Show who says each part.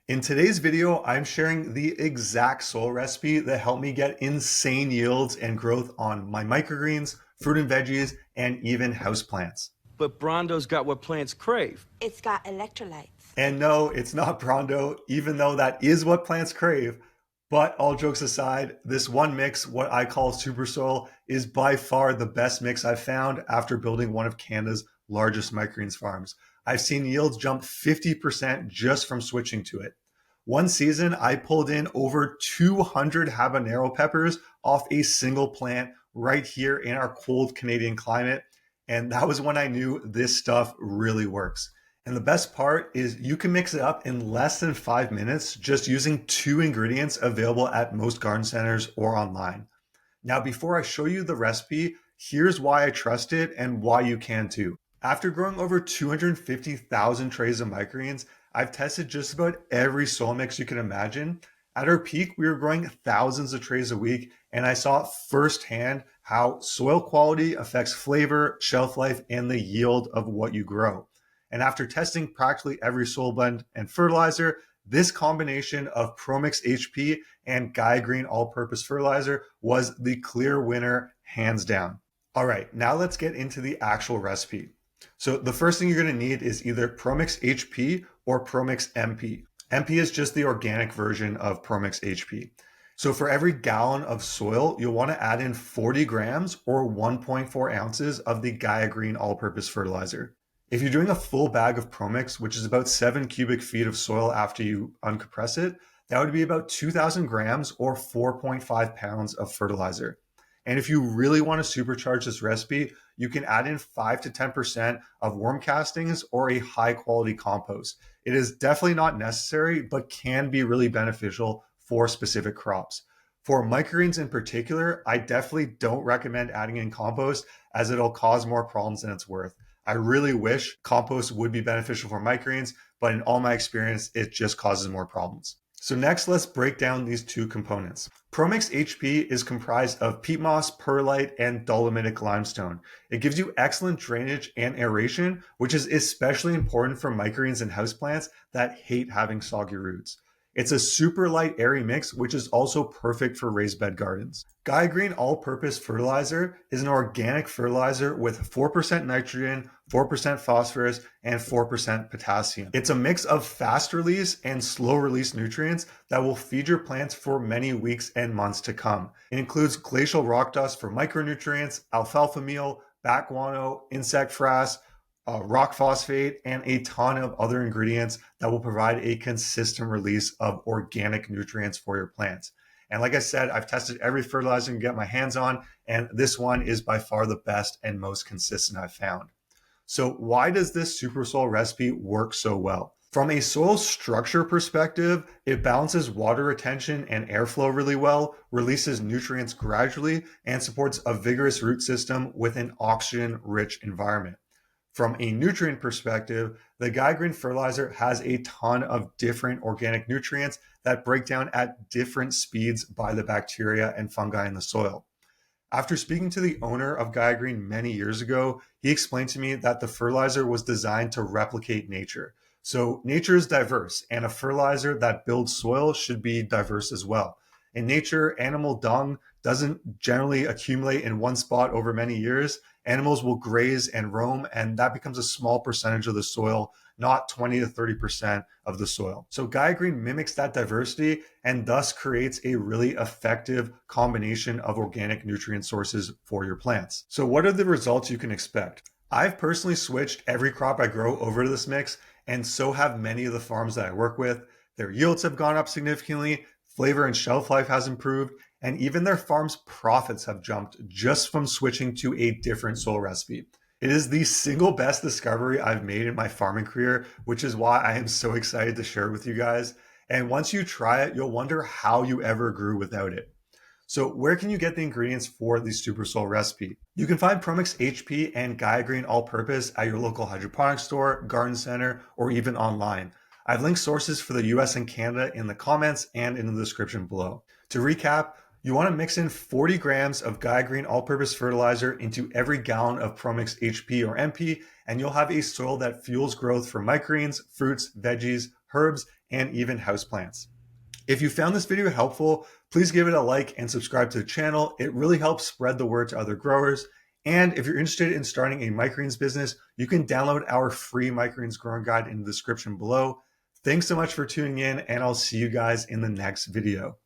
Speaker 1: In today's video, I'm sharing the exact soil recipe that helped me get insane yields and growth on my microgreens, fruit and veggies, and even houseplants.
Speaker 2: But Brondo's got what plants crave.
Speaker 3: It's got electrolytes.
Speaker 1: And no, it's not Brondo, even though that is what plants crave. But all jokes aside, this one mix, what I call super soil, is by far the best mix I've found after building one of Canada's largest microgreens farms. I've seen yields jump 50% just from switching to it. One season, I pulled in over 200 habanero peppers off a single plant right here in our cold Canadian climate. And that was when I knew this stuff really works. And the best part is you can mix it up in less than 5 minutes just using two ingredients available at most garden centers or online. Now, before I show you the recipe, here's why I trust it and why you can too. After growing over 250,000 trays of microgreens, I've tested just about every soil mix you can imagine. At our peak, we were growing thousands of trays a week, and I saw firsthand how soil quality affects flavor, shelf life, and the yield of what you grow. And after testing practically every soil blend and fertilizer, this combination of ProMix HP and Gaia Green all-purpose fertilizer was the clear winner, hands down. All right, now let's get into the actual recipe. So the first thing you're going to need is either ProMix HP or ProMix MP. MP is just the organic version of ProMix HP. So for every gallon of soil, you'll want to add in 40 grams or 1.4 ounces of the Gaia Green all-purpose fertilizer. If you're doing a full bag of ProMix, which is about 7 cubic feet of soil after you uncompress it, that would be about 2,000 grams or 4.5 pounds of fertilizer. And if you really want to supercharge this recipe, you can add in 5 to 10% of worm castings or a high quality compost. It is definitely not necessary, but can be really beneficial for specific crops. For microgreens in particular, I definitely don't recommend adding in compost as it'll cause more problems than it's worth. I really wish compost would be beneficial for microgreens, but in all my experience, it just causes more problems. So next, let's break down these two components. ProMix HP is comprised of peat moss, perlite, and dolomitic limestone. It gives you excellent drainage and aeration, which is especially important for microgreens and houseplants that hate having soggy roots. It's a super light, airy mix, which is also perfect for raised bed gardens. Gaia Green all-purpose fertilizer is an organic fertilizer with 4% nitrogen, 4% phosphorus, and 4% potassium. It's a mix of fast release and slow release nutrients that will feed your plants for many weeks and months to come. It includes glacial rock dust for micronutrients, alfalfa meal, bat guano, insect frass, rock phosphate, and a ton of other ingredients that will provide a consistent release of organic nutrients for your plants. And like I said, I've tested every fertilizer I can get my hands on, and this one is by far the best and most consistent I've found. So why does this super soil recipe work so well? From a soil structure perspective, it balances water retention and airflow really well, releases nutrients gradually, and supports a vigorous root system with an oxygen-rich environment. From a nutrient perspective, the Gaia Green fertilizer has a ton of different organic nutrients that break down at different speeds by the bacteria and fungi in the soil. After speaking to the owner of Gaia Green many years ago, he explained to me that the fertilizer was designed to replicate nature. So nature is diverse, and a fertilizer that builds soil should be diverse as well. In nature, animal dung doesn't generally accumulate in one spot over many years. Animals will graze and roam, and that becomes a small percentage of the soil, not 20 to 30% of the soil. So Gaia Green mimics that diversity and thus creates a really effective combination of organic nutrient sources for your plants. So what are the results you can expect? I've personally switched every crop I grow over to this mix, and so have many of the farms that I work with. Their yields have gone up significantly, flavor and shelf life has improved, and even their farm's profits have jumped just from switching to a different soil recipe. It is the single best discovery I've made in my farming career, which is why I am so excited to share it with you guys. And once you try it, you'll wonder how you ever grew without it. So where can you get the ingredients for the super soil recipe? You can find ProMix HP and Gaia Green all-purpose at your local hydroponics store, garden center, or even online. I've linked sources for the US and Canada in the comments and in the description below. To recap, you want to mix in 40 grams of Gaia Green all-purpose fertilizer into every gallon of ProMix HP or MP, and you'll have a soil that fuels growth for microgreens, fruits, veggies, herbs, and even houseplants. If you found this video helpful, please give it a like and subscribe to the channel. It really helps spread the word to other growers. And if you're interested in starting a microgreens business, you can download our free microgreens growing guide in the description below. Thanks so much for tuning in, and I'll see you guys in the next video.